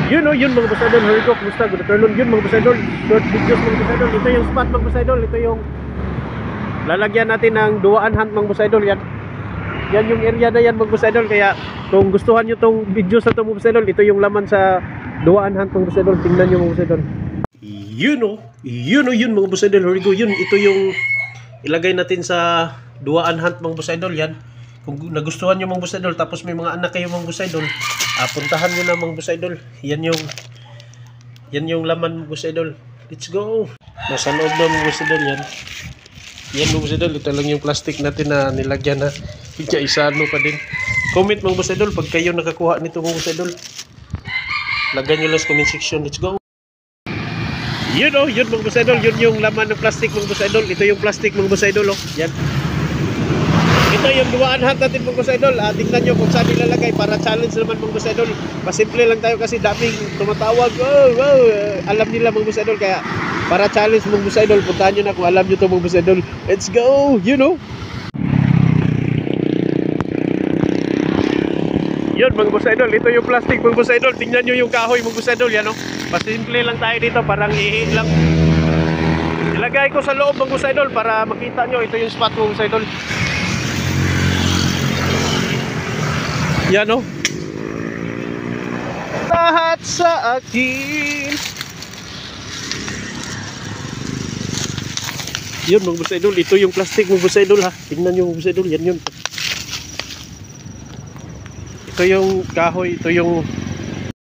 Yun o, yun mga boss idol. Hurry ko, kumusta? Good afternoon. Yun mga boss idol. Short videos mga boss idol. Ito yung spot mga boss idol. Ito yung lalagyan natin ng duwaan hunt mga boss idol. Yan yung area na yan mga boss idol. Kaya kung gustuhan nyo tong video sa itong mga boss idol, ito yung laman sa duwaan hunt mga boss idol. Tingnan nyo mga boss idol. Yun o, yun mga boss idol. Hurry ko, yun. Ito yung ilagay natin sa duwaan hunt mga boss idol. Yan. Kung nagustuhan nyo mga boss idol, tapos may mga anak kayo mga boss idol, puntahan nyo na mga boss idol. Yan yung laman mga boss idol. Let's go. Nasa loob na mga boss idol yan. Yan mga boss idol. Ito lang yung plastic natin na nilagyan na isa-isano pa din. Comment mga boss idol pag kayo nakakuha nito mga boss idol. Lagyan nyo lang sa comment section. Let's go. Yun o, yun mga boss idol. Yun yung laman ng plastic mga boss idol. Ito yung plastic mga boss idol o. Yan. Ito yung duwaan hunt natin mga boss idol. Tingnan nyo kung saan nilalagay para challenge naman mga boss idol. Pasimple lang tayo kasi daming tumatawag. Wow. Alam nila mga boss idol. Kaya para challenge mga boss idol, puntahan nyo na kung alam nyo ito mga boss idol. Let's go! You know? Yun mga boss idol. Ito yung plastic mga boss idol. Tingnan nyo yung kahoy mga boss idol. Yan o. Pasimple lang tayo dito. Parang ihi lang. Ilagay ko sa loob mga boss idol para makita nyo. Ito yung spot mga boss idol. Yan o. Lahat sa akin. Yun mga boss idol. Ito yung plastic mga boss idol ha. Tingnan nyo mga boss idol. Yan yun. Ito yung kahoy. Ito yung